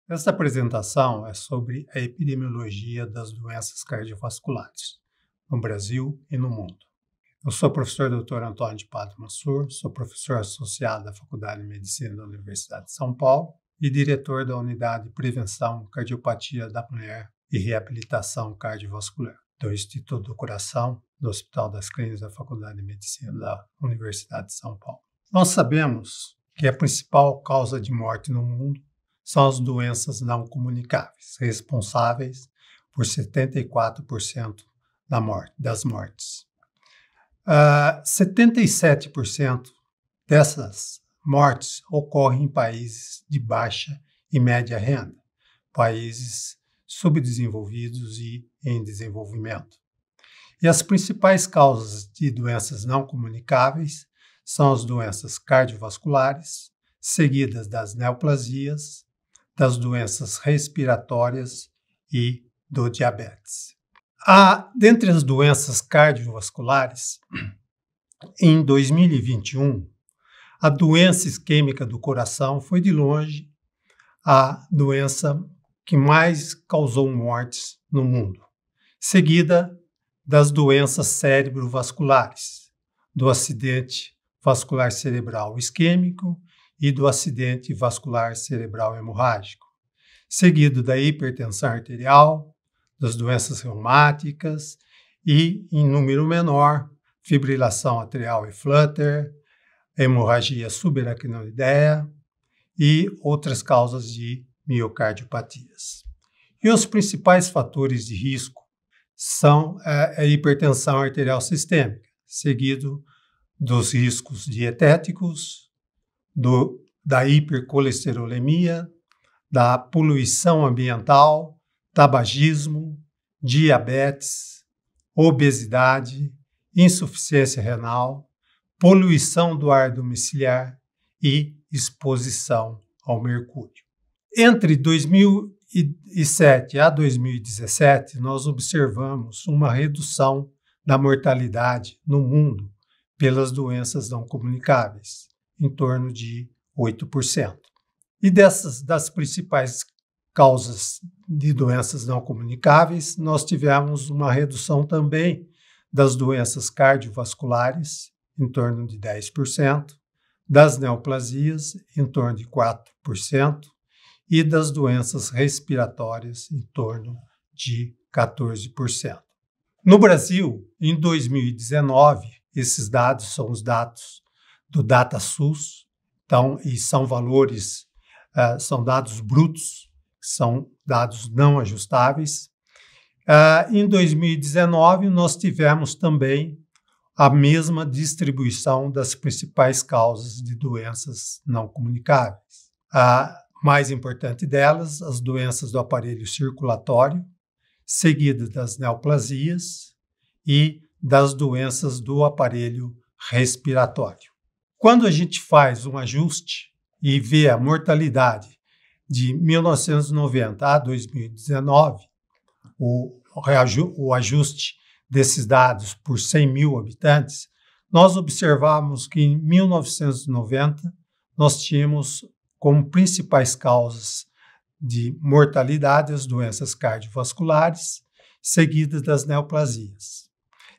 Esta apresentação é sobre a epidemiologia das doenças cardiovasculares no Brasil e no mundo. Eu sou o professor Dr. Antônio de Padre Mansur, sou professor associado da Faculdade de Medicina da Universidade de São Paulo e diretor da Unidade de Prevenção, Cardiopatia da Mulher e Reabilitação Cardiovascular do Instituto do Coração do Hospital das Clínicas da Faculdade de Medicina da Universidade de São Paulo. Nós sabemos que a principal causa de morte no mundo são as doenças não comunicáveis, responsáveis por 74% das mortes. 77% dessas mortes ocorrem em países de baixa e média renda, países subdesenvolvidos e em desenvolvimento. E as principais causas de doenças não comunicáveis são as doenças cardiovasculares, seguidas das neoplasias, das doenças respiratórias e do diabetes. Dentre as doenças cardiovasculares, em 2021, a doença isquêmica do coração foi de longe a doença que mais causou mortes no mundo, seguida das doenças cerebrovasculares, do acidente vascular cerebral isquêmico e do acidente vascular cerebral hemorrágico, seguido da hipertensão arterial, das doenças reumáticas e, em número menor, fibrilação atrial e flutter, hemorragia subaracnoideia e outras causas de miocardiopatias. E os principais fatores de risco são a hipertensão arterial sistêmica, seguido dos riscos dietéticos, da hipercolesterolemia, da poluição ambiental, tabagismo, diabetes, obesidade, insuficiência renal, poluição do ar domiciliar e exposição ao mercúrio. Entre 2007 a 2017, nós observamos uma redução da mortalidade no mundo pelas doenças não comunicáveis, em torno de 8%. E das principais causas de doenças não comunicáveis, nós tivemos uma redução também das doenças cardiovasculares, em torno de 10%, das neoplasias, em torno de 4%, e das doenças respiratórias, em torno de 14%. No Brasil, em 2019, esses dados são os dados do DataSUS, então, e são valores, são dados brutos, são dados não ajustáveis. Em 2019, nós tivemos também a mesma distribuição das principais causas de doenças não comunicáveis. A mais importante delas, as doenças do aparelho circulatório, seguidas das neoplasias e das doenças do aparelho respiratório. Quando a gente faz um ajuste e vê a mortalidade de 1990 a 2019, o ajuste desses dados por 100 mil habitantes, nós observamos que em 1990 nós tínhamos como principais causas de mortalidade as doenças cardiovasculares, seguidas das neoplasias.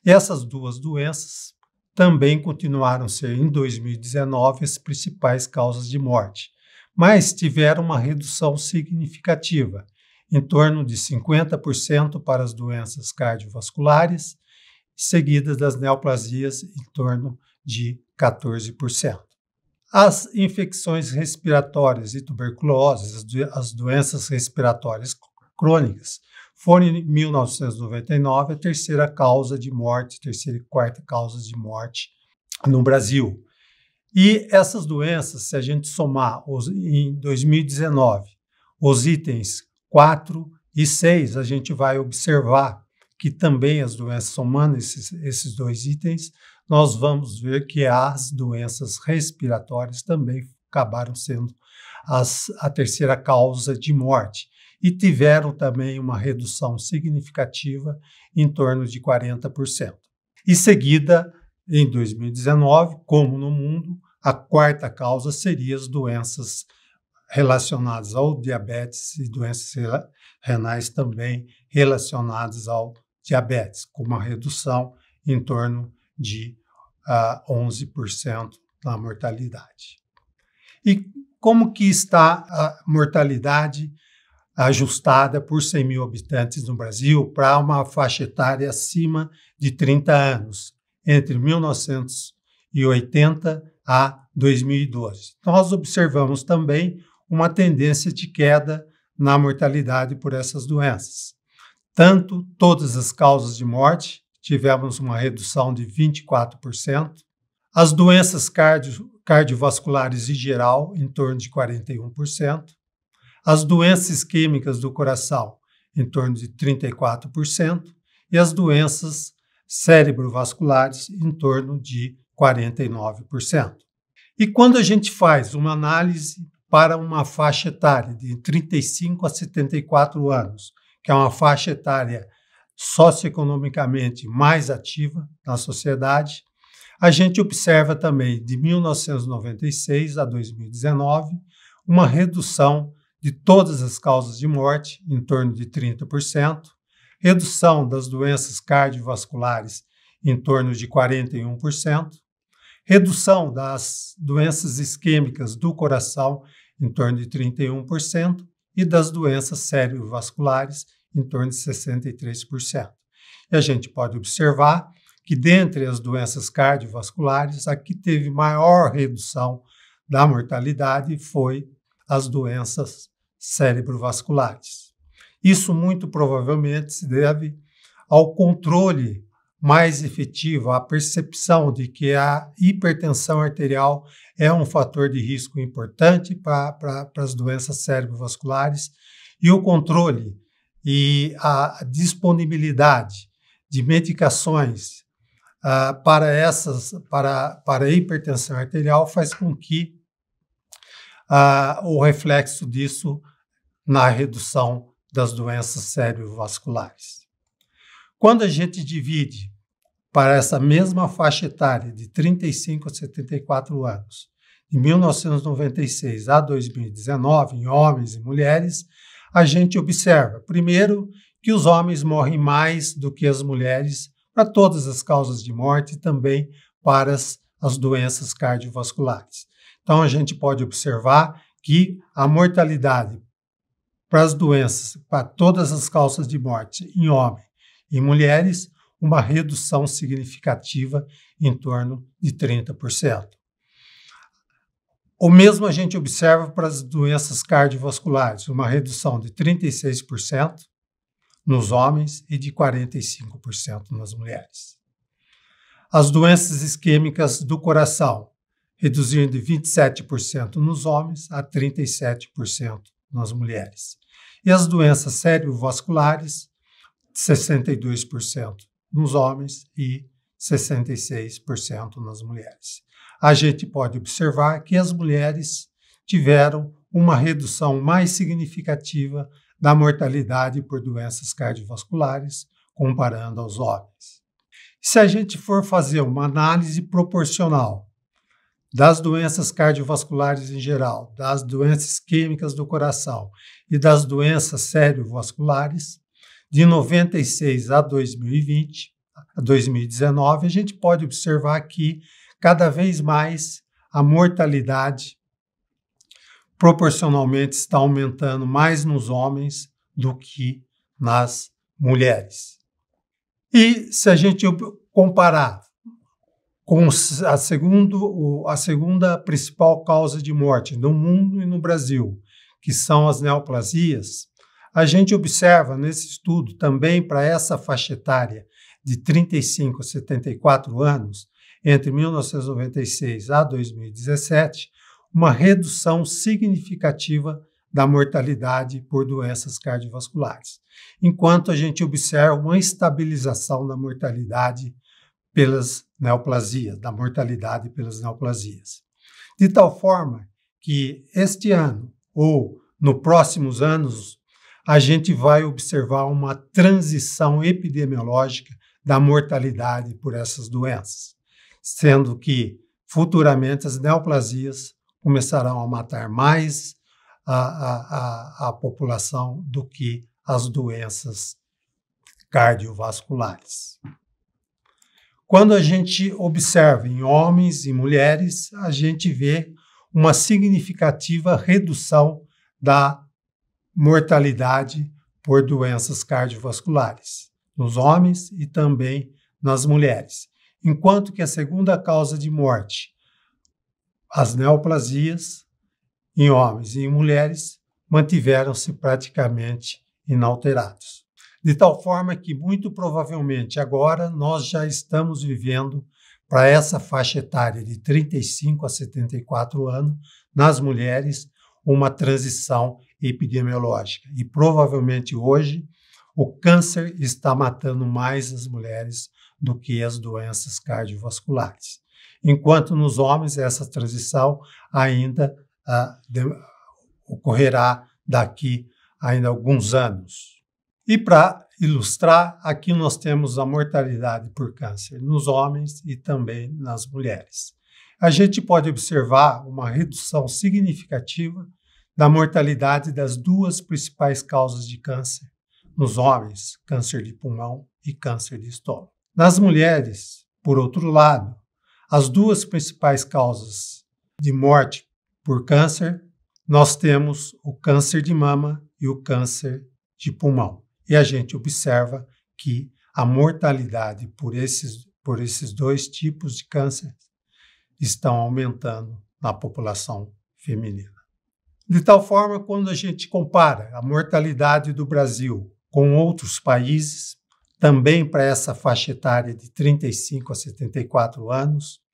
E essas duas doenças também continuaram a ser, em 2019, as principais causas de morte, mas tiveram uma redução significativa, em torno de 50% para as doenças cardiovasculares, seguidas das neoplasias, em torno de 14%. As infecções respiratórias e tuberculose, as doenças respiratórias crônicas, foram em 1999 a terceira causa de morte, terceira e quarta causa de morte no Brasil. E essas doenças, se a gente somar em 2019 os itens 4 e 6, a gente vai observar que também as doenças, somando esses dois itens, nós vamos ver que as doenças respiratórias também acabaram sendo a terceira causa de morte. E tiveram também uma redução significativa em torno de 40%. E seguida, em 2019, como no mundo, a quarta causa seria as doenças relacionadas ao diabetes e doenças renais também relacionadas ao diabetes, com uma redução em torno de 11% na mortalidade. E como que está a mortalidade ajustada por 100 mil habitantes no Brasil para uma faixa etária acima de 30 anos, entre 1980 a 2012? Nós observamos também uma tendência de queda na mortalidade por essas doenças. Tanto todas as causas de morte, tivemos uma redução de 24%, as doenças cardiovasculares em geral, em torno de 41%, as doenças isquêmicas do coração, em torno de 34%, e as doenças cerebrovasculares, em torno de 49%. E quando a gente faz uma análise para uma faixa etária de 35 a 74 anos, que é uma faixa etária socioeconomicamente mais ativa na sociedade, a gente observa também, de 1996 a 2019, uma redução de todas as causas de morte, em torno de 30%, redução das doenças cardiovasculares, em torno de 41%, redução das doenças isquêmicas do coração, em torno de 31%, e das doenças cerebrovasculares, em torno de 63%. E a gente pode observar que, dentre as doenças cardiovasculares, a que teve maior redução da mortalidade foi as doenças cerebrovasculares. Isso muito provavelmente se deve ao controle mais efetivo, à percepção de que a hipertensão arterial é um fator de risco importante para as doenças cerebrovasculares, e o controle e a disponibilidade de medicações para a hipertensão arterial faz com que o reflexo disso na redução das doenças cerebrovasculares. Quando a gente divide para essa mesma faixa etária de 35 a 74 anos, de 1996 a 2019, em homens e mulheres, a gente observa, primeiro, que os homens morrem mais do que as mulheres para todas as causas de morte e também para as doenças cardiovasculares. Então, a gente pode observar que a mortalidade para as doenças, para todas as causas de morte em homens e mulheres, uma redução significativa em torno de 30%. O mesmo a gente observa para as doenças cardiovasculares, uma redução de 36% nos homens e de 45% nas mulheres. As doenças isquêmicas do coração, reduzindo de 27% nos homens a 37% nas mulheres. E as doenças cerebrovasculares, 62% nos homens e 66% nas mulheres. A gente pode observar que as mulheres tiveram uma redução mais significativa da mortalidade por doenças cardiovasculares, comparando aos homens. Se a gente for fazer uma análise proporcional das doenças cardiovasculares em geral, das doenças isquêmicas do coração e das doenças cerebrovasculares, de 96 a 2020, a 2019, a gente pode observar que cada vez mais a mortalidade proporcionalmente está aumentando mais nos homens do que nas mulheres. E se a gente comparar com a segunda principal causa de morte no mundo e no Brasil, que são as neoplasias, a gente observa nesse estudo também para essa faixa etária de 35 a 74 anos, entre 1996 a 2017, uma redução significativa da mortalidade por doenças cardiovasculares, enquanto a gente observa uma estabilização da mortalidade pelas neoplasias, da mortalidade pelas neoplasias. De tal forma que este ano, ou nos próximos anos, a gente vai observar uma transição epidemiológica da mortalidade por essas doenças, sendo que futuramente as neoplasias começarão a matar mais a população do que as doenças cardiovasculares. Quando a gente observa em homens e mulheres, a gente vê uma significativa redução da mortalidade por doenças cardiovasculares, nos homens e também nas mulheres. Enquanto que a segunda causa de morte, as neoplasias, em homens e em mulheres, mantiveram-se praticamente inalterados. De tal forma que, muito provavelmente, agora nós já estamos vivendo, para essa faixa etária de 35 a 74 anos, nas mulheres, uma transição epidemiológica. E provavelmente hoje o câncer está matando mais as mulheres do que as doenças cardiovasculares. Enquanto nos homens essa transição ainda ocorrerá daqui ainda alguns anos. E para ilustrar, aqui nós temos a mortalidade por câncer nos homens e também nas mulheres. A gente pode observar uma redução significativa da mortalidade das duas principais causas de câncer nos homens, câncer de pulmão e câncer de estômago. Nas mulheres, por outro lado, as duas principais causas de morte por câncer, nós temos o câncer de mama e o câncer de pulmão. E a gente observa que a mortalidade por esses dois tipos de câncer estão aumentando na população feminina. De tal forma, quando a gente compara a mortalidade do Brasil com outros países, também para essa faixa etária de 35 a 74 anos,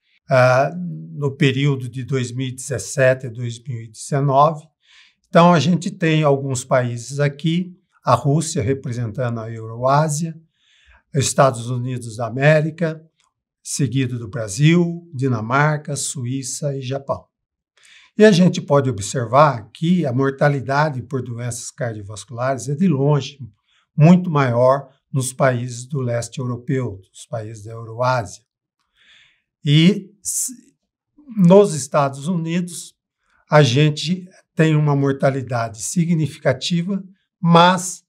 no período de 2017 a 2019. Então, a gente tem alguns países aqui, a Rússia representando a Euroásia, Estados Unidos da América, seguido do Brasil, Dinamarca, Suíça e Japão. E a gente pode observar que a mortalidade por doenças cardiovasculares é de longe muito maior nos países do leste europeu, dos países da Euroásia. E nos Estados Unidos, a gente tem uma mortalidade significativa, mas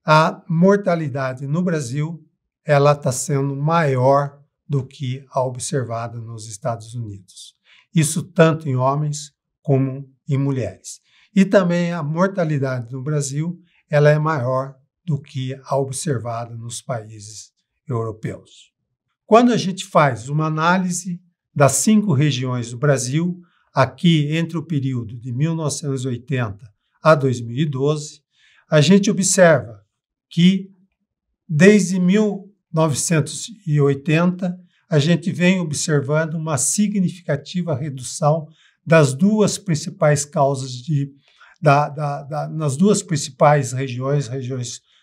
a mortalidade no Brasil ela está sendo maior do que a observada nos Estados Unidos. Isso tanto em homens como em mulheres. E também a mortalidade no Brasil ela é maior do que a observada nos países europeus. Quando a gente faz uma análise das 5 regiões do Brasil, aqui entre o período de 1980 a 2012, a gente observa que desde 1980 a gente vem observando uma significativa redução das duas principais causas nas duas principais regiões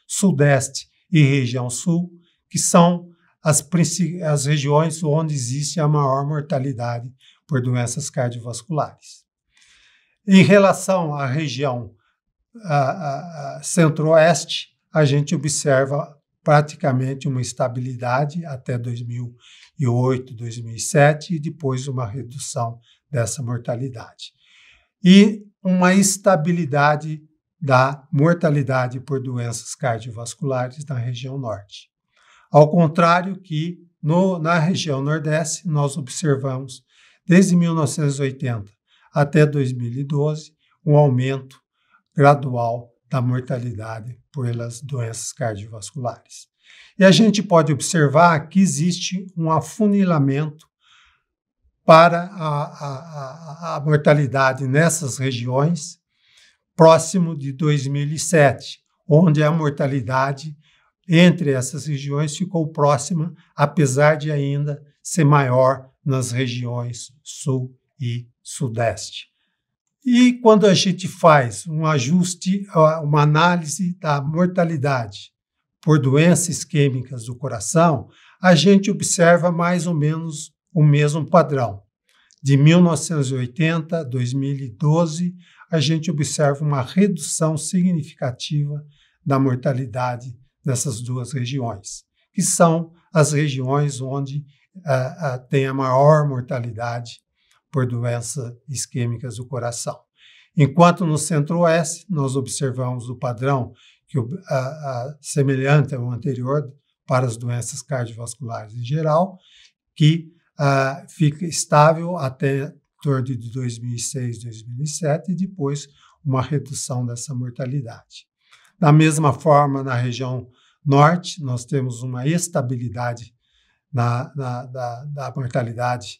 Sudeste e região Sul, que são as regiões onde existe a maior mortalidade por doenças cardiovasculares. Em relação à região Centro-Oeste, a gente observa praticamente uma estabilidade até 2008, 2007 e depois uma redução dessa mortalidade. E uma estabilidade da mortalidade por doenças cardiovasculares na região Norte. Ao contrário que na região Nordeste, nós observamos, desde 1980 até 2012, um aumento gradual da mortalidade pelas doenças cardiovasculares. E a gente pode observar que existe um afunilamento para a mortalidade nessas regiões próximo de 2007, onde a mortalidade entre essas regiões ficou próxima, apesar de ainda ser maior nas regiões Sul e Sudeste. E quando a gente faz um ajuste, uma análise da mortalidade por doenças isquêmicas do coração, a gente observa mais ou menos o mesmo padrão. De 1980 a 2012, a gente observa uma redução significativa da mortalidade nessas duas regiões, que são as regiões onde tem a maior mortalidade por doenças isquêmicas do coração. Enquanto no Centro-Oeste nós observamos o padrão semelhante ao anterior para as doenças cardiovasculares em geral, que fica estável até em torno de 2006, 2007 e depois uma redução dessa mortalidade. Da mesma forma, na região norte, nós temos uma estabilidade da mortalidade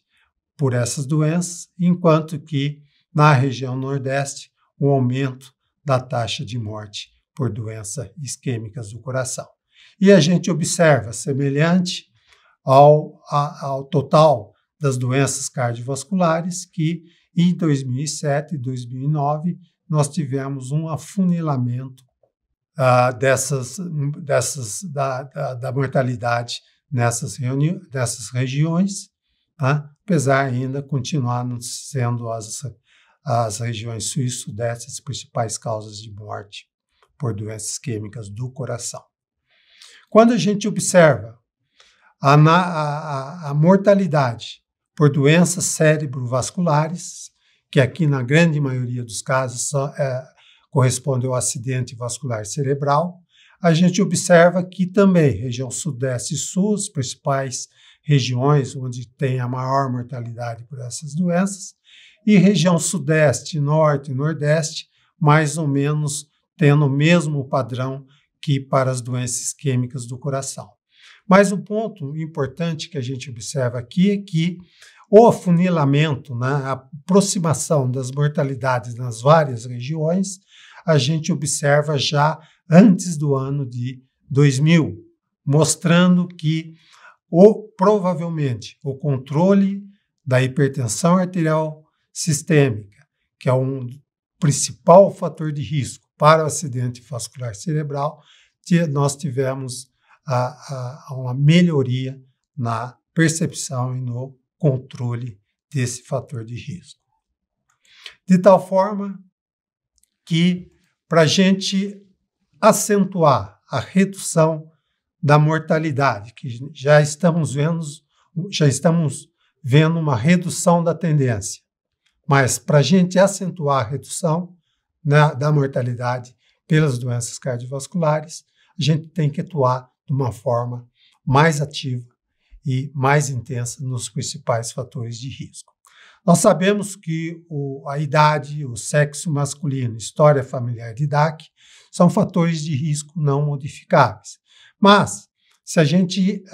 por essas doenças, enquanto que na região nordeste, o aumento da taxa de morte por doenças isquêmicas do coração. E a gente observa, semelhante ao total das doenças cardiovasculares, que em 2007 e 2009 nós tivemos um afunilamento da mortalidade nessas regiões, tá? Apesar ainda continuar sendo as regiões sul e sudeste as principais causas de morte por doenças isquêmicas do coração. Quando a gente observa a mortalidade por doenças cerebrovasculares, que aqui na grande maioria dos casos corresponde ao acidente vascular cerebral, a gente observa que também região sudeste e sul, as principais regiões onde tem a maior mortalidade por essas doenças, e região sudeste, norte e nordeste, mais ou menos tendo o mesmo padrão que para as doenças isquêmicas do coração. Mas o ponto importante que a gente observa aqui é que o afunilamento, né, a aproximação das mortalidades nas várias regiões, a gente observa já antes do ano de 2000, mostrando que provavelmente o controle da hipertensão arterial sistêmica, que é um principal fator de risco para o acidente vascular cerebral, nós tivemos uma melhoria na percepção e no controle desse fator de risco. De tal forma que, para a gente acentuar a redução da mortalidade, que já estamos vendo uma redução da tendência, mas para a gente acentuar a redução da mortalidade pelas doenças cardiovasculares, a gente tem que atuar de uma forma mais ativa e mais intensa nos principais fatores de risco. Nós sabemos que a idade, o sexo masculino, história familiar de DAC são fatores de risco não modificáveis. Mas, se a gente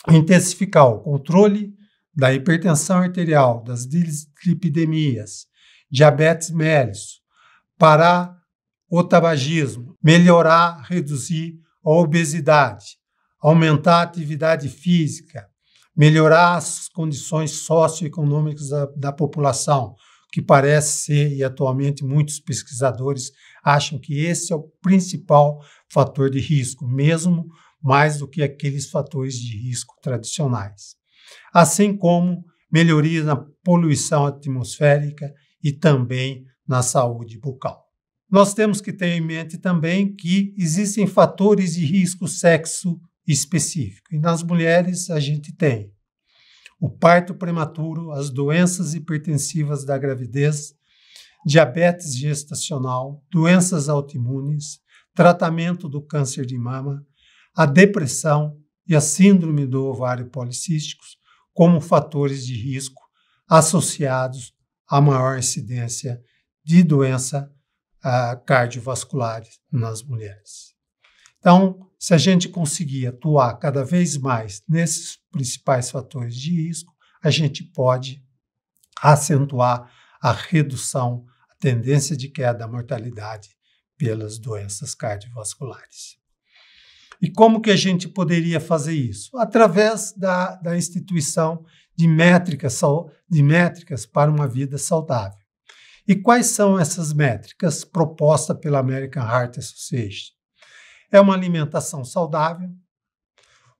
intensificar o controle da hipertensão arterial, das dislipidemias, diabetes mellitus, parar o tabagismo, melhorar, reduzir a obesidade, aumentar a atividade física, melhorar as condições socioeconômicas da população, que parece ser, e atualmente muitos pesquisadores acham que esse é o principal fator de risco, mesmo mais do que aqueles fatores de risco tradicionais. Assim como melhoria na poluição atmosférica e também na saúde bucal. Nós temos que ter em mente também que existem fatores de risco sexo específico. E nas mulheres a gente tem o parto prematuro, as doenças hipertensivas da gravidez, diabetes gestacional, doenças autoimunes, tratamento do câncer de mama, a depressão e a síndrome do ovário policístico como fatores de risco associados à maior incidência de doença cardiovascular nas mulheres. Então, se a gente conseguir atuar cada vez mais nesses principais fatores de risco, a gente pode acentuar a redução, a tendência de queda da mortalidade pelas doenças cardiovasculares. E como que a gente poderia fazer isso? Através da instituição de métricas para uma vida saudável. E quais são essas métricas propostas pela American Heart Association? É uma alimentação saudável,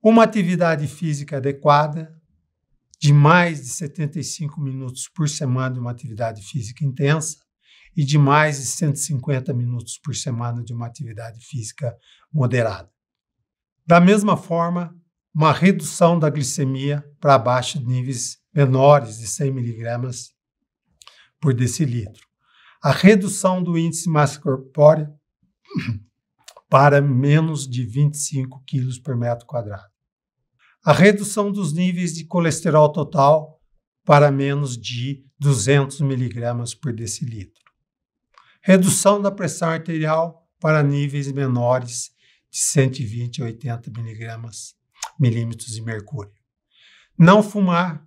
uma atividade física adequada, de mais de 75 minutos por semana de uma atividade física intensa e de mais de 150 minutos por semana de uma atividade física moderada. Da mesma forma, uma redução da glicemia para abaixo de níveis menores de 100 mg por decilitro. A redução do índice massa corpórea para menos de 25 quilos por metro quadrado. A redução dos níveis de colesterol total para menos de 200 miligramas por decilitro. Redução da pressão arterial para níveis menores de 120 a 80 milímetros de mercúrio. Não fumar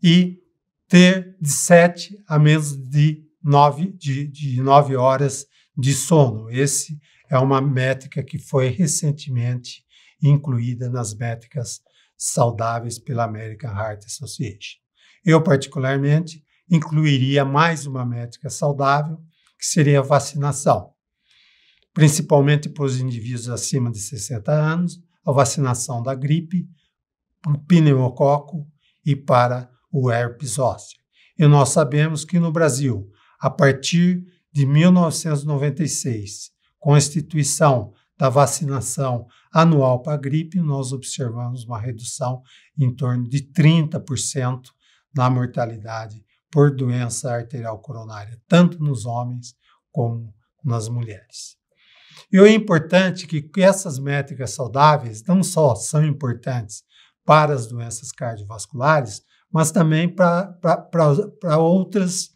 e ter de 7 a menos de 9 horas de sono. Esse é uma métrica que foi recentemente incluída nas métricas saudáveis pela American Heart Association. Eu, particularmente, incluiria mais uma métrica saudável, que seria a vacinação, principalmente para os indivíduos acima de 60 anos, a vacinação da gripe, o pneumococo e para o herpes zoster. E nós sabemos que no Brasil, a partir de 1996, com a instituição da vacinação anual para a gripe, nós observamos uma redução em torno de 30% na mortalidade por doença arterial coronária, tanto nos homens como nas mulheres. E o importante é que essas métricas saudáveis não só são importantes para as doenças cardiovasculares, mas também para outras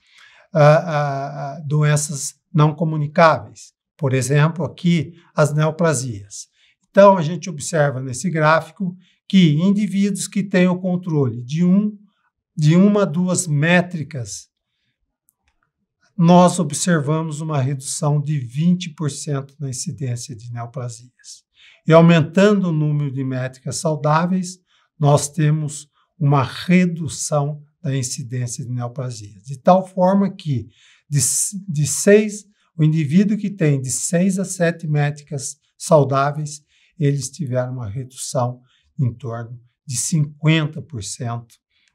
doenças não comunicáveis. Por exemplo, aqui as neoplasias. Então, a gente observa nesse gráfico que indivíduos que têm o controle de uma a duas métricas, nós observamos uma redução de 20% na incidência de neoplasias. E aumentando o número de métricas saudáveis, nós temos uma redução da incidência de neoplasias. De tal forma que o indivíduo que tem de 6 a 7 métricas saudáveis, eles tiveram uma redução em torno de 50%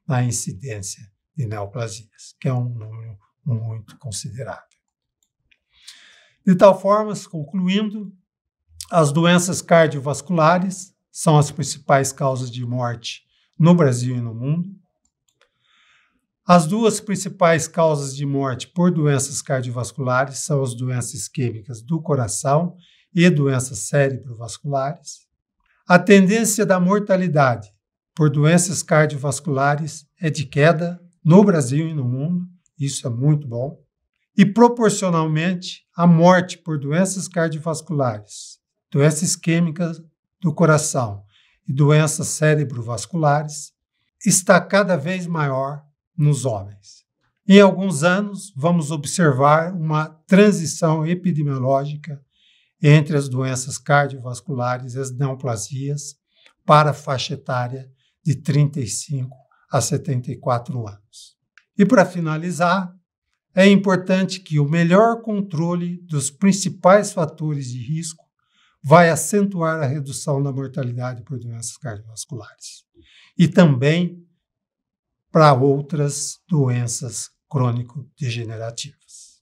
na incidência de neoplasias, que é um número muito considerável. De tal forma, concluindo, as doenças cardiovasculares são as principais causas de morte no Brasil e no mundo. As duas principais causas de morte por doenças cardiovasculares são as doenças isquêmicas do coração e doenças cerebrovasculares. A tendência da mortalidade por doenças cardiovasculares é de queda no Brasil e no mundo, isso é muito bom. E proporcionalmente, a morte por doenças cardiovasculares, doenças isquêmicas do coração e doenças cerebrovasculares está cada vez maior nos homens. Em alguns anos, vamos observar uma transição epidemiológica entre as doenças cardiovasculares e as neoplasias para a faixa etária de 35 a 74 anos. E para finalizar, é importante que o melhor controle dos principais fatores de risco vai acentuar a redução da mortalidade por doenças cardiovasculares e também para outras doenças crônico-degenerativas.